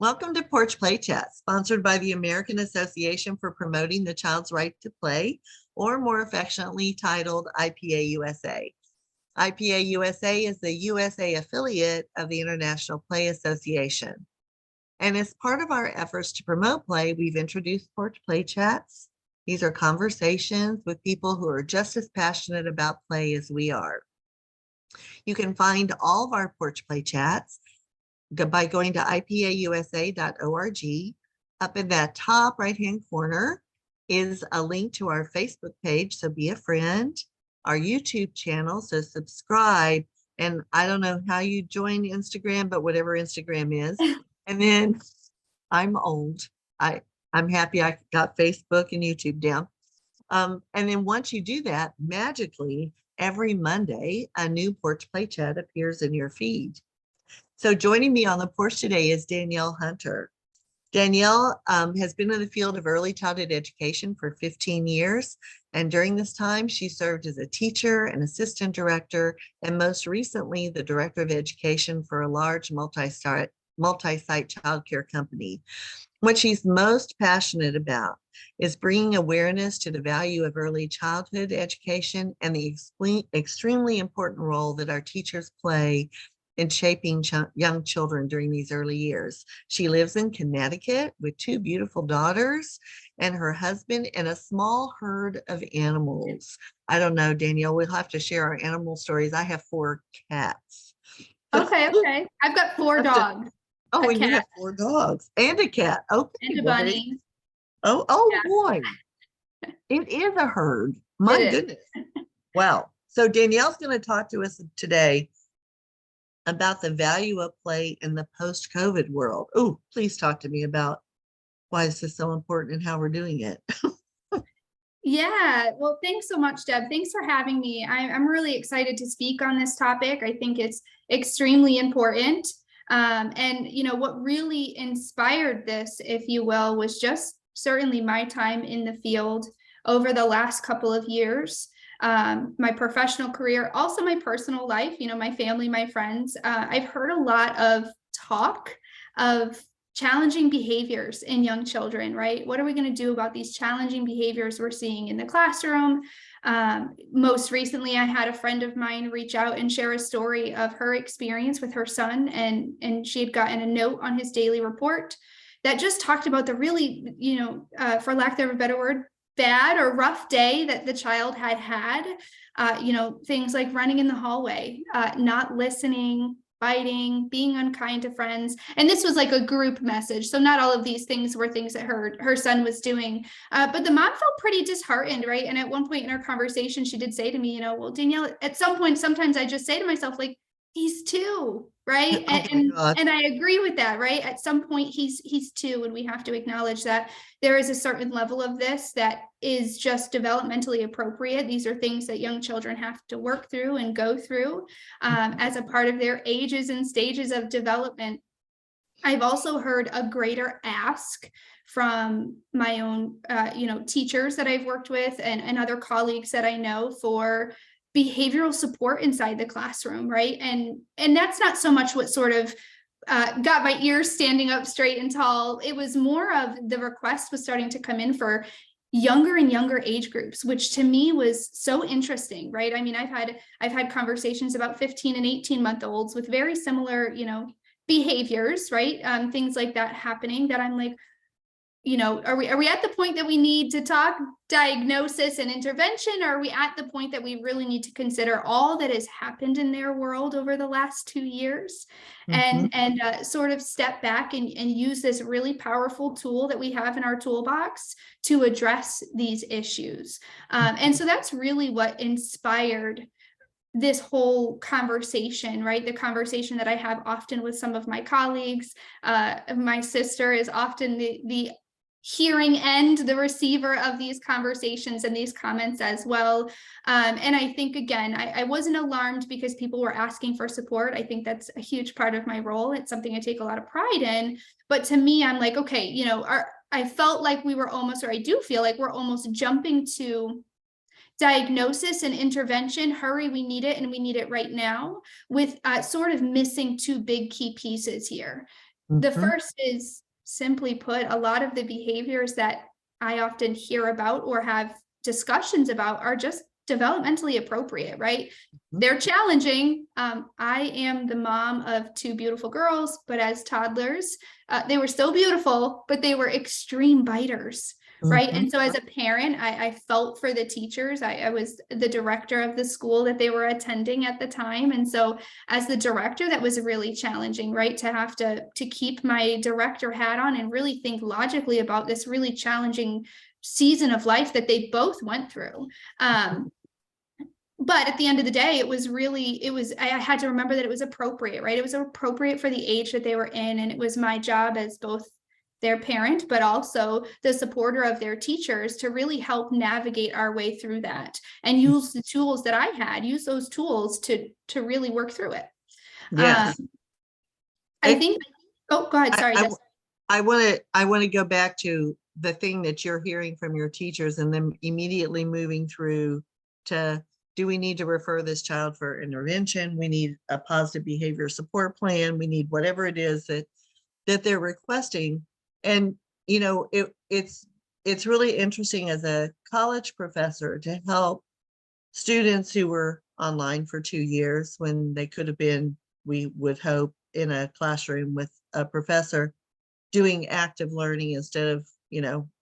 Welcome to Porch Play Chats, sponsored by the American Association for Promoting the Child's Right to Play, or more affectionately titled IPA USA. IPA USA is the USA affiliate of the International Play Association. And as part of our efforts to promote play, we've introduced Porch Play Chats. These are conversations with people who are just as passionate about play as we are. You can find all of our Porch Play Chats by going to ipausa.org. Up in that top right-hand corner is a link to our Facebook page, so be a friend, our YouTube channel, so subscribe, and I don't know how you join Instagram, but whatever Instagram is. And then I'm old. I'm happy I got Facebook and YouTube down. And then once you do that, magically, every Monday, a new Porch Play Chat appears in your feed. So joining me on the porch today is Danielle Hunter. Danielle has been in the field of early childhood education for 15 years. And during this time, she served as a teacher, an assistant director, and most recently, the director of education for a large multi-site childcare company. What she's most passionate about is bringing awareness to the value of early childhood education and the extremely important role that our teachers play in shaping young children during these early years. She lives in Connecticut with two beautiful daughters and her husband and a small herd of animals. I don't know, Danielle, we'll have to share our animal stories. I have 4 cats. Okay. I've got 4 dogs. Oh, and you have 4 dogs and a cat. Okay. And a bunny. Oh yeah. Boy. It is a herd. My goodness. Wow. So Danielle's going to talk to us today about the value of play in the post-COVID world. Oh, please talk to me about why this is so important and how we're doing it. Yeah, well, thanks so much, Deb. Thanks for having me. I'm really excited to speak on this topic. I think it's extremely important. And, what really inspired this, if you will, was just certainly my time in the field over the last couple of years. My professional career, also my personal life, my family, my friends. I've heard a lot of talk of challenging behaviors in young children, right? What are we going to do about these challenging behaviors we're seeing in the classroom? Most recently, I had a friend of mine reach out and share a story of her experience with her son, and she had gotten a note on his daily report that just talked about the really, for lack of a better word, bad or rough day that the child had, things like running in the hallway, not listening, biting, being unkind to friends. And this was like a group message. So not all of these things were things that her son was doing. But the mom felt pretty disheartened, right? And at one point in our conversation, she did say to me, well, Danielle, at some point, sometimes I just say to myself, like, he's 2, right? And I agree with that, right? At some point he's 2, and we have to acknowledge that there is a certain level of this that is just developmentally appropriate. These are things that young children have to work through and go through as a part of their ages and stages of development. I've also heard a greater ask from my own, teachers that I've worked with and other colleagues that I know for behavioral support inside the classroom, right? And that's not so much what sort of got my ears standing up straight and tall. It was more of the request was starting to come in for younger and younger age groups, which to me was so interesting, right? I mean, I've had conversations about 15 and 18-month-olds with very similar, behaviors, right? Things like that happening that I'm like, are we at the point that we need to talk diagnosis and intervention? Or are we at the point that we really need to consider all that has happened in their world over the last 2 years and sort of step back and use this really powerful tool that we have in our toolbox to address these issues? And so that's really what inspired this whole conversation, right? The conversation that I have often with some of my colleagues. My sister is often the hearing end, the receiver of these conversations and these comments as well. And I think, again, I wasn't alarmed because people were asking for support. I think that's a huge part of my role. It's something I take a lot of pride in. But to me, I'm like, okay, I felt like we were almost, or I do feel like we're almost jumping to diagnosis and intervention, hurry, we need it, and we need it right now, with sort of missing 2 big key pieces here. The Mhm. first is, simply put, a lot of the behaviors that I often hear about or have discussions about are just developmentally appropriate, right? Mhm. They're challenging. I am the mom of two beautiful girls, but as toddlers, they were still beautiful, but they were extreme biters, right? Mhm. And so as a parent, I felt for the teachers. I was the director of the school that they were attending at the time. And so as the director, that was really challenging, right? To have to keep my director hat on and really think logically about this really challenging season of life that they both went through. But at the end of the day, I had to remember that it was appropriate, right? It was appropriate for the age that they were in. And it was my job as both their parent, but also the supporter of their teachers to really help navigate our way through that and use the tools that I had, use those tools to really work through it. Yes. I think, oh, go ahead. I, Sorry, I, Jess. I want to go back to the thing that you're hearing from your teachers and then immediately moving through to, do we need to refer this child for intervention? We need a positive behavior support plan. We need whatever it is that they're requesting. And, it's really interesting as a college professor to help students who were online for 2 years when they could have been, we would hope, in a classroom with a professor doing active learning instead of,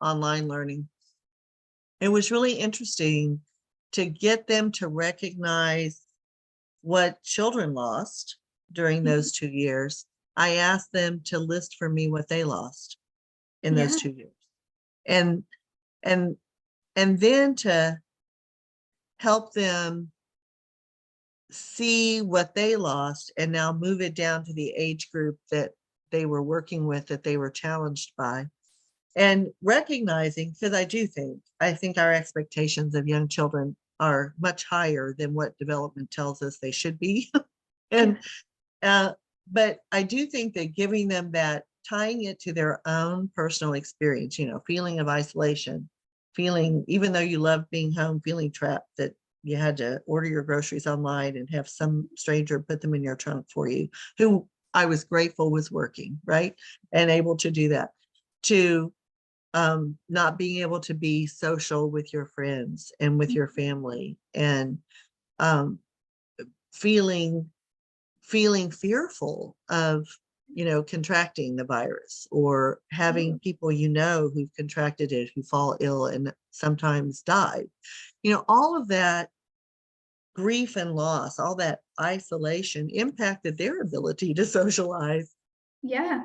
online learning. It was really interesting to get them to recognize what children lost during those 2 years. I asked them to list for me what they lost in those Yeah, 2 years. And and and then to help them see what they lost and now move it down to the age group that they were working with, that they were challenged by. And recognizing, because I think our expectations of young children are much higher than what development tells us they should be. yeah, And but I do think that giving them that, tying it to their own personal experience, feeling of isolation, feeling, even though you love being home, feeling trapped, that you had to order your groceries online and have some stranger put them in your trunk for you, who I was grateful was working, right? And able to do that, to not being able to be social with your friends and with your family, and um, feeling fearful of, contracting the virus, or having people, who've contracted it, who fall ill and sometimes die. All of that grief and loss, all that isolation impacted their ability to socialize, yeah.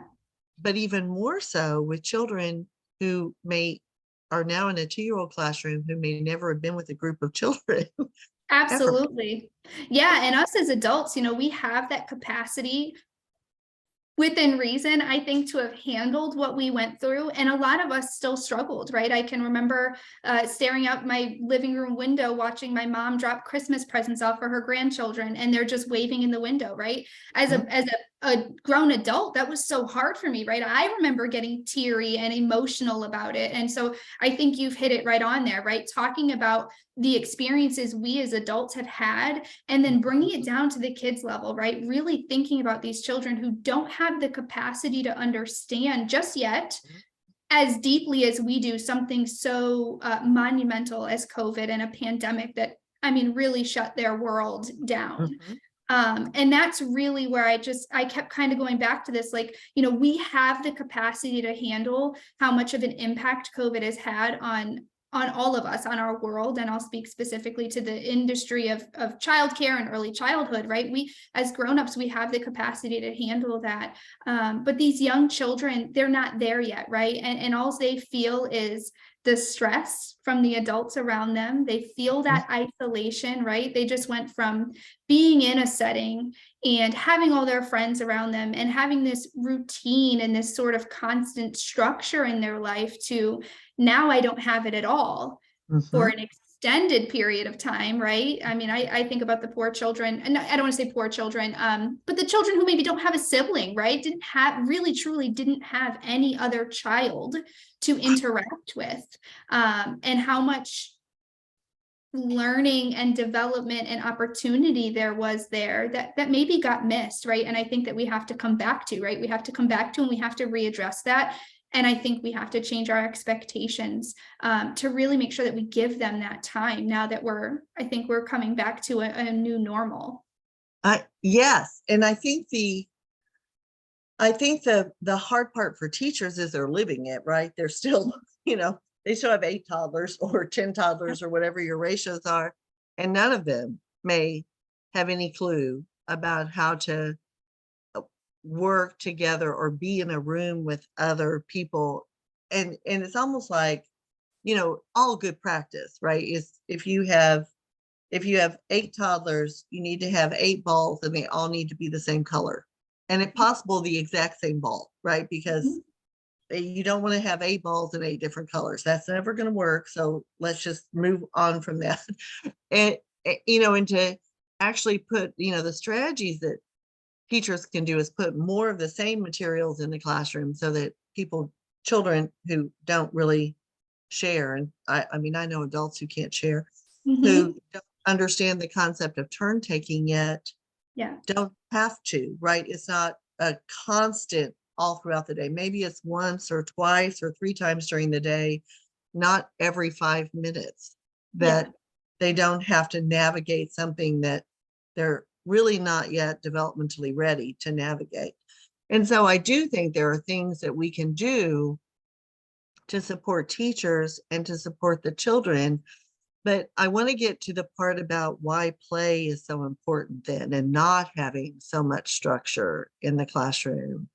but even more so with children who are now in a 2-year-old classroom who may never have been with a group of children ever. Absolutely. Yeah. And us as adults, we have that capacity within reason, I think, to have handled what we went through. And a lot of us still struggled, right? I can remember staring out my living room window, watching my mom drop Christmas presents off for her grandchildren, and they're just waving in the window, right? As a grown adult, that was so hard for me, right? I remember getting teary and emotional about it. And so I think you've hit it right on there, right? Talking about the experiences we as adults have had, and then bringing it down to the kids level, right? Really thinking about these children who don't have the capacity to understand just yet as deeply as we do something so monumental as COVID and a pandemic that, really shut their world down. Mhm. And that's really where I kept kind of going back to this, like, we have the capacity to handle how much of an impact COVID has had on all of us, on our world. And I'll speak specifically to the industry of childcare and early childhood, right? We, as grownups, we have the capacity to handle that. But these young children, they're not there yet, right? And all they feel is the stress from the adults around them. They feel that isolation, right? They just went from being in a setting and having all their friends around them and having this routine and this sort of constant structure in their life, to now I don't have it at all for Mhm. an extended period of time, right? I think about the poor children, and I don't want to say poor children, but the children who maybe don't have a sibling, right? Really truly didn't have any other child to interact with, and how much learning and development and opportunity there was there that maybe got missed, right? And I think that we have to come back to, right? We have to come back to, and we have to readdress that. And I think we have to change our expectations to really make sure that we give them that time now that I think we're coming back to a new normal. Yes. And I think the hard part for teachers is they're living it, right? They're still, they still have 8 toddlers or 10 toddlers or whatever your ratios are. And none of them may have any clue about how to work together or be in a room with other people. And it's almost like, all good practice, right? Is if you have 8 toddlers, you need to have 8 balls and they all need to be the same color. And if possible, the exact same ball, right? Because you don't want to have 8 balls in 8 different colors. That's never going to work. So let's just move on from that. And, and to actually put, the strategies that teachers can do is put more of the same materials in the classroom so that children who don't really share, and I mean, I know adults who can't share, who don't understand the concept of turn taking yet, don't have to, right? It's not a constant all throughout the day. Maybe it's once or twice or 3 times during the day, not every 5 minutes, that they don't have to navigate something that they're really not yet developmentally ready to navigate. And so I do think there are things that we can do to support teachers and to support the children. But I want to get to the part about why play is so important then, and not having so much structure in the classroom,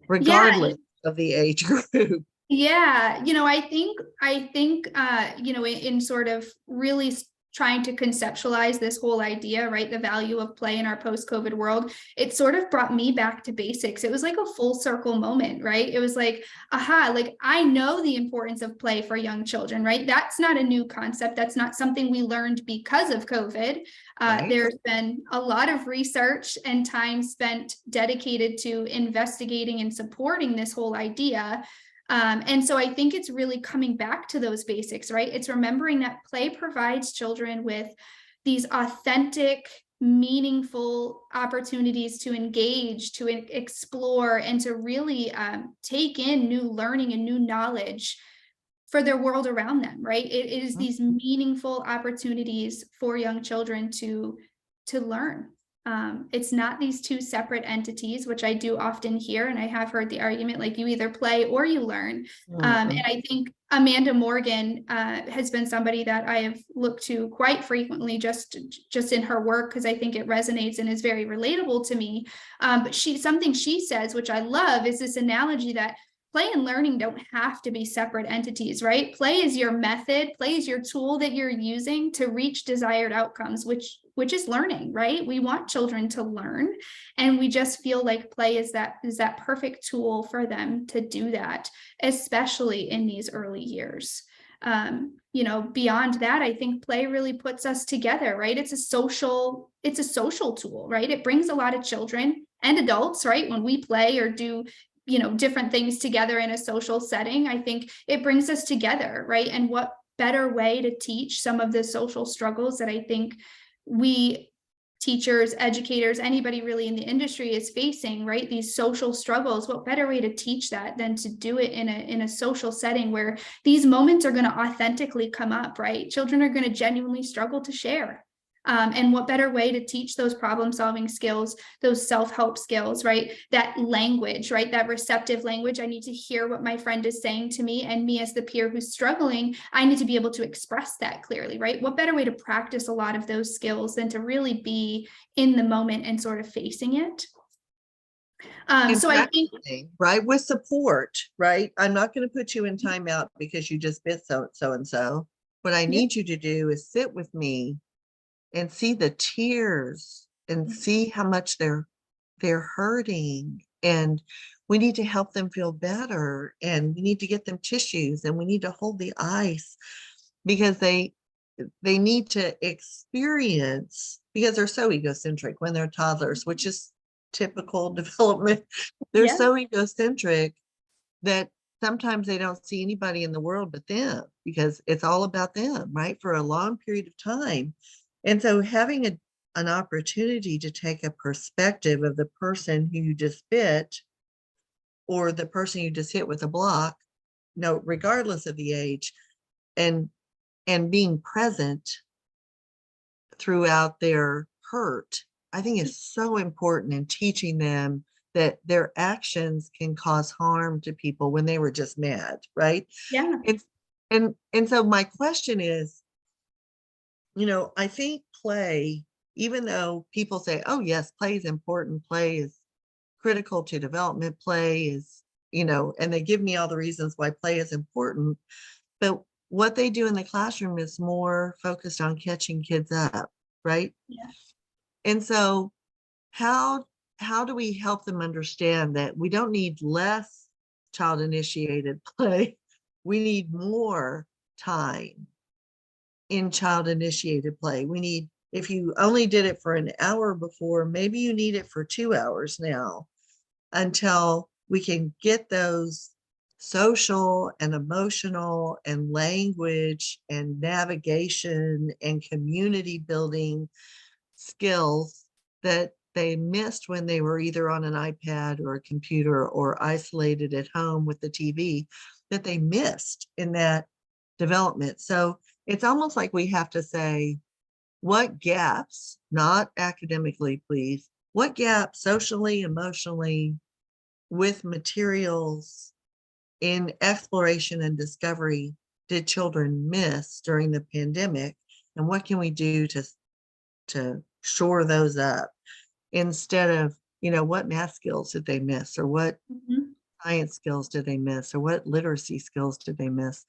regardless of the age group. Yeah, I think in sort of really trying to conceptualize this whole idea, right? The value of play in our post-COVID world, it sort of brought me back to basics. It was like a full circle moment, right? It was like, aha, like I know the importance of play for young children, right? That's not a new concept. That's not something we learned because of COVID. Right. There's been a lot of research and time spent dedicated to investigating and supporting this whole idea. And so I think it's really coming back to those basics, right? It's remembering that play provides children with these authentic, meaningful opportunities to engage, to explore, and to really take in new learning and new knowledge for their world around them, right? It is these meaningful opportunities for young children to learn. It's not these 2 separate entities, which I do often hear, and I have heard the argument like you either play or you learn. And I think Amanda Morgan has been somebody that I have looked to quite frequently just in her work, because I think it resonates and is very relatable to me. But something she says, which I love, is this analogy that play and learning don't have to be separate entities, right? Play is your method, play is your tool that you're using to reach desired outcomes, which is learning, right? We want children to learn, and we just feel like play is that perfect tool for them to do that, especially in these early years. Beyond that, I think play really puts us together, right? It's a social tool, right? It brings a lot of children and adults, right? When we play or do different things together in a social setting, I think it brings us together, right? And what better way to teach some of the social struggles that I think we teachers, educators, anybody really in the industry is facing, right? These social struggles. What better way to teach that than to do it in a social setting where these moments are going to authentically come up, right? Children are going to genuinely struggle to share. And what better way to teach those problem-solving skills, those self-help skills, right? That language, right? That receptive language. I need to hear what my friend is saying to me, and me as the peer who's struggling, I need to be able to express that clearly, right? What better way to practice a lot of those skills than to really be in the moment and sort of facing it? So I think, right, with support, right? I'm not going to put you in timeout because you just bit so and so. What I need you to do is sit with me and see the tears and see how much they're hurting, and we need to help them feel better, and we need to get them tissues, and we need to hold the ice, because they need to experience, because they're so egocentric when they're toddlers, which is typical development. They're so egocentric that sometimes they don't see anybody in the world but them because it's all about them, right? For a long period of time. And so having an opportunity to take a perspective of the person who you just bit or the person you just hit with a block, no, regardless of the age, and being present throughout their hurt, I think is so important in teaching them that their actions can cause harm to people when they were just mad, right? Yeah. And so my question is, I think play, even though people say, oh yes, play is important, play is critical to development, play is, and they give me all the reasons why play is important, but what they do in the classroom is more focused on catching kids up, right? Yeah. And so how do we help them understand that we don't need less child initiated play, we need more time in child initiated play. We need, if you only did it for an hour before, maybe you need it for 2 hours now until we can get those social and emotional and language and navigation and community building skills that they missed when they were either on an iPad or a computer or isolated at home with the TV, that they missed in that development. So it's almost like we have to say, what gaps, not academically, please, what gaps socially, emotionally, with materials in exploration and discovery did children miss during the pandemic? And what can we do to shore those up instead of, what math skills did they miss, or what Mhm. science skills did they miss, or what literacy skills did they miss?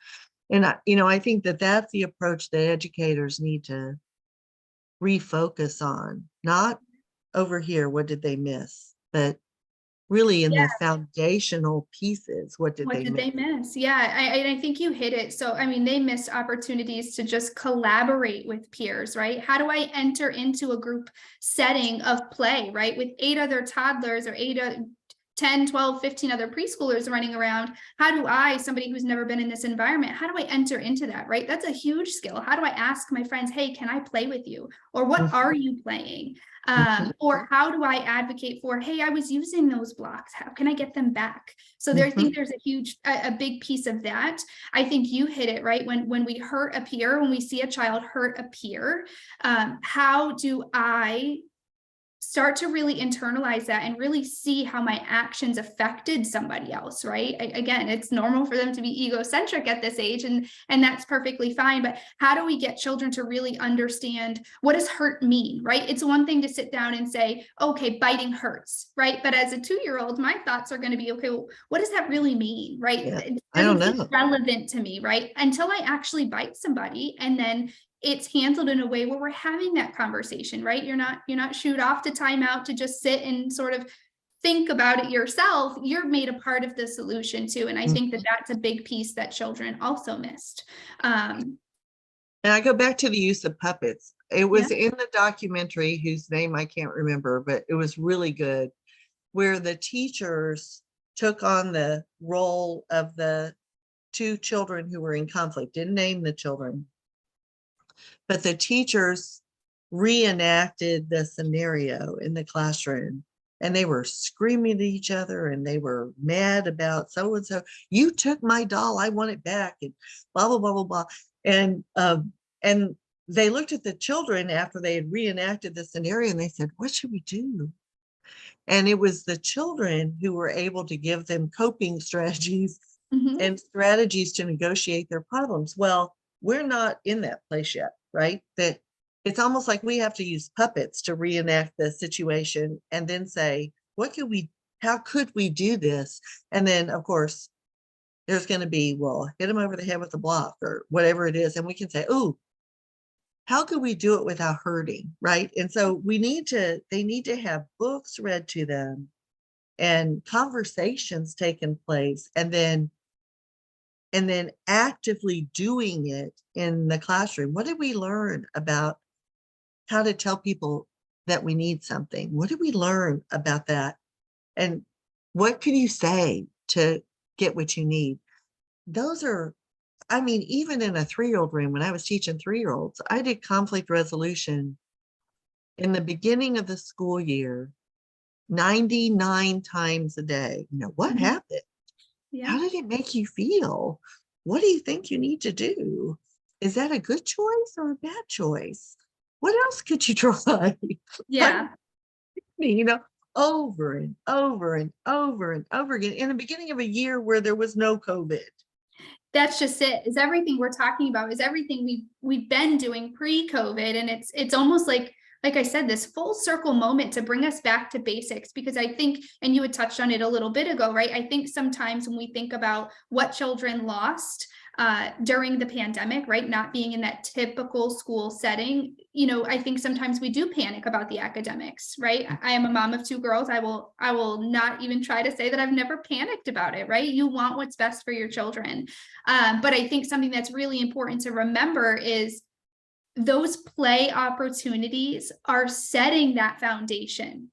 And I think that that's the approach that educators need to refocus on, not over here, what did they miss, but really in the foundational pieces, what did What they did miss? they miss? Yeah, I think you hit it. So, I mean, they missed opportunities to just collaborate with peers, right? How do I enter into a group setting of play, right? With 8 other toddlers or 10, 12, 15 other preschoolers running around. How do I, somebody who's never been in this environment, how do I enter into that, right? That's a huge skill. How do I ask my friends, hey, can I play with you? Or what are you playing? Or how do I advocate for, hey, I was using those blocks. How can I get them back? So there, I think there's a big piece of that. I think you hit it, right? When we hurt a peer, when we see a child hurt a peer, how do I start to really internalize that and really see how my actions affected somebody else, right? Again, it's normal for them to be egocentric at this age, and that's perfectly fine. But how do we get children to really understand, what does hurt mean, right? It's one thing to sit down and say, okay, biting hurts, right? But as a 2-year-old, my thoughts are going to be, okay, well, what does that really mean, right? Yeah, It I don't doesn't seem know. relevant to me, right? Until I actually bite somebody, and then it's handled in a way where we're having that conversation, right? You're not shooed off to timeout to just sit and sort of think about it yourself. You're made a part of the solution too. And I think that that's a big piece that children also missed. And I go back to the use of puppets. It Yeah. was in the documentary, whose name I can't remember, but it was really good, where the teachers took on the role of the 2 children who were in conflict, didn't name the children, but the teachers reenacted the scenario in the classroom, and they were screaming at each other, and they were mad about so and so, you took my doll, I want it back, and blah blah blah blah blah. And they looked at the children after they had reenacted the scenario, and they said, what should we do? And it was the children who were able to give them coping strategies Mhm. and strategies to negotiate their problems. Well, we're not in that place yet, right? That it's almost like we have to use puppets to reenact the situation and then say, how could we do this? And then, of course, there's going to be, well, hit them over the head with a block or whatever it is. And we can say, oh, how could we do it without hurting, right? And so they need to have books read to them and conversations taking place, and then actively doing it in the classroom. What did we learn about how to tell people that we need something? What did we learn about that? And what can you say to get what you need. Those are, I mean, even in a 3-year-old room, when I was teaching 3-year-olds, I did conflict resolution in the beginning of the school year 99 times a day. What Mhm. happened? Yeah. How did it make you feel? What do you think you need to do? Is that a good choice or a bad choice? What else could you try? Yeah. you know, over and over and over and over again in the beginning of a year where there was no COVID. That's just it. Is everything we're talking about is everything we've been doing pre-COVID. And it's almost like I said, this full circle moment to bring us back to basics, because I think, and you had touched on it a little bit ago, right? I think sometimes when we think about what children lost during the pandemic, right? Not being in that typical school setting, I think sometimes we do panic about the academics, right? I am a mom of 2 girls. I will not even try to say that I've never panicked about it, right? You want what's best for your children. But I think something that's really important to remember is those play opportunities are setting that foundation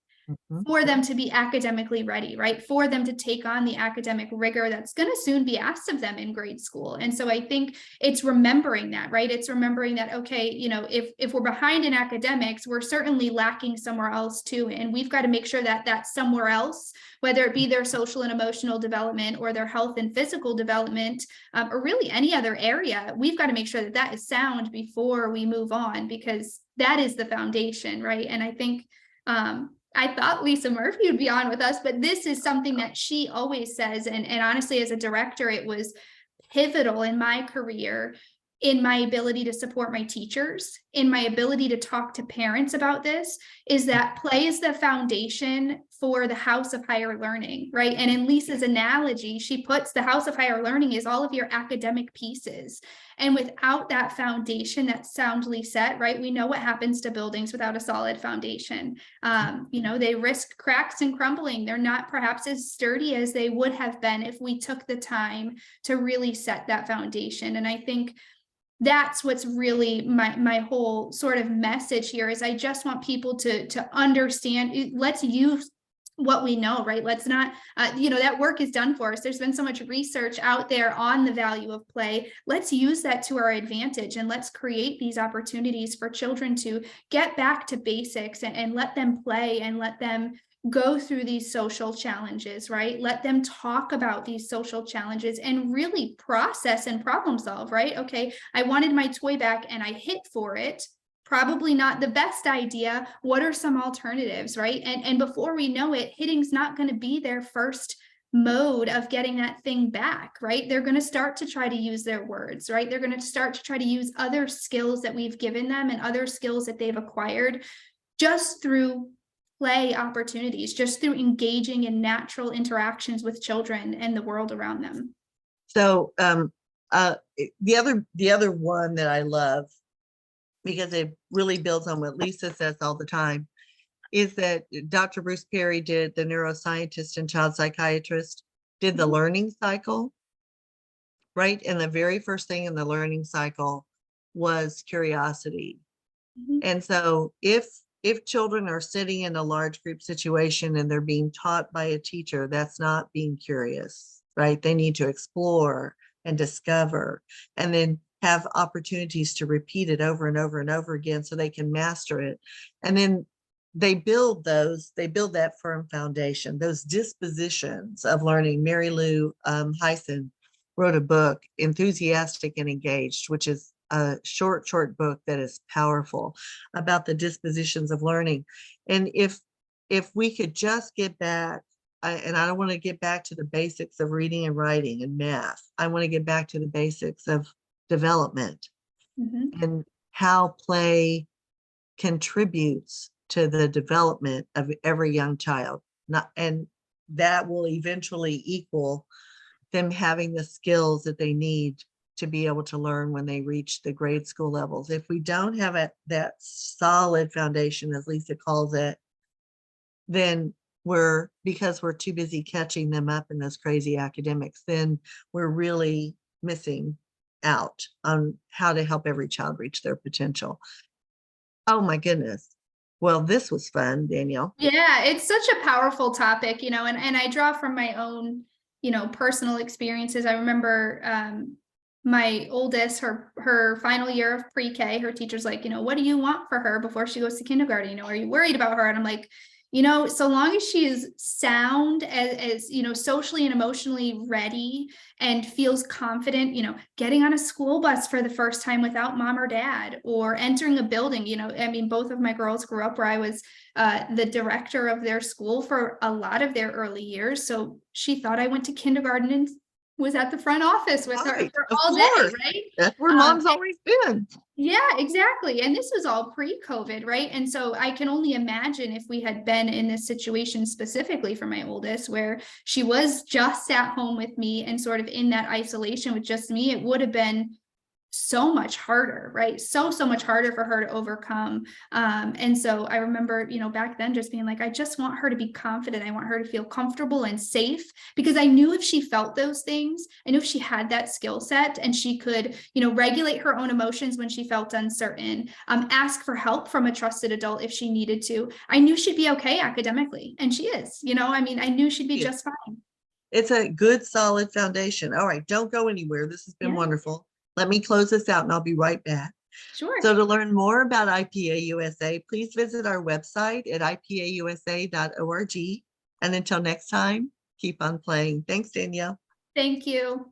Mhm. for them to be academically ready, right? For them to take on the academic rigor that's going to soon be asked of them in grade school. And so I think it's remembering that, right? It's remembering that, okay, if we're behind in academics, we're certainly lacking somewhere else too. And we've got to make sure that that somewhere else, whether it be their social and emotional development or their health and physical development, or really any other area, we've got to make sure that that is sound before we move on, because that is the foundation, right? And I think, I thought Lisa Murphy would be on with us, but this is something that she always says. And honestly, as a director, it was pivotal in my career, in my ability to support my teachers, in my ability to talk to parents about this, is that play is the foundation for the house of higher learning, right? And in Lisa's analogy, she puts the house of higher learning is all of your academic pieces. And without that foundation that's soundly set, right? We know what happens to buildings without a solid foundation. They risk cracks and crumbling. They're not perhaps as sturdy as they would have been if we took the time to really set that foundation. And I think that's what's really my whole sort of message here is I just want people to understand. Let's use what we know, right? Let's not, that work is done for us. There's been so much research out there on the value of play. Let's use that to our advantage, and let's create these opportunities for children to get back to basics and let them play and let them go through these social challenges, right? Let them talk about these social challenges and really process and problem solve, right? Okay, I wanted my toy back and I hit for it. Probably not the best idea. What are some alternatives, right? And before we know it, hitting's not going to be their first mode of getting that thing back, right? They're going to start to try to use their words, right? They're going to start to try to use other skills that we've given them and other skills that they've acquired just through play opportunities, just through engaging in natural interactions with children and the world around them. So the other one that I love, because it really builds on what Lisa says all the time, is that Dr. Bruce Perry did, the neuroscientist and child psychiatrist, did the learning cycle, right? And the very first thing in the learning cycle was curiosity. And so if children are sitting in a large group situation and they're being taught by a teacher, that's not being curious, right? They need to explore and discover, and then have opportunities to repeat it over and over and over again so they can master it. And then they build that firm foundation, those dispositions of learning. Mary Lou Hyson wrote a book, Enthusiastic and Engaged, which is a short book that is powerful about the dispositions of learning. And if we could just get back, and I don't want to get back to the basics of reading and writing and math. I want to get back to the basics of development and how play contributes to the development of every young child. And that will eventually equal them having the skills that they need to be able to learn when they reach the grade school levels. If we don't have that solid foundation, as Lisa calls it, then because we're too busy catching them up in those crazy academics, then we're really missing out on how to help every child reach their potential. Oh my goodness. Well, this was fun, Danielle. Yeah, it's such a powerful topic, and I draw from my own personal experiences. I remember my oldest, her final year of pre-K, her teacher's like, what do you want for her before she goes to kindergarten? Are you worried about her? And I'm like, so long as she is sound, as socially and emotionally ready and feels confident, getting on a school bus for the first time without mom or dad, or entering a building, both of my girls grew up where I was the director of their school for a lot of their early years. So she thought I went to kindergarten and was at the front office with her Right, for of all day, course. right? That's where mom's always been. Yeah, exactly. And this was all pre-COVID, right? And so I can only imagine if we had been in this situation specifically for my oldest, where she was just at home with me and sort of in that isolation with just me, it would have been so much harder, right? So much harder for her to overcome. And so I remember, back then just being like, I just want her to be confident. I want her to feel comfortable and safe, because I knew if she felt those things, I knew if she had that skill set and she could, regulate her own emotions when she felt uncertain, ask for help from a trusted adult if she needed to, I knew she'd be okay academically. And she is, I knew she'd be Yeah. just fine. It's a good, solid foundation. All right, don't go anywhere. This has been Yeah. wonderful. Let me close this out and I'll be right back. Sure. So to learn more about IPA USA, please visit our website at ipausa.org. And until next time, keep on playing. Thanks, Danielle. Thank you.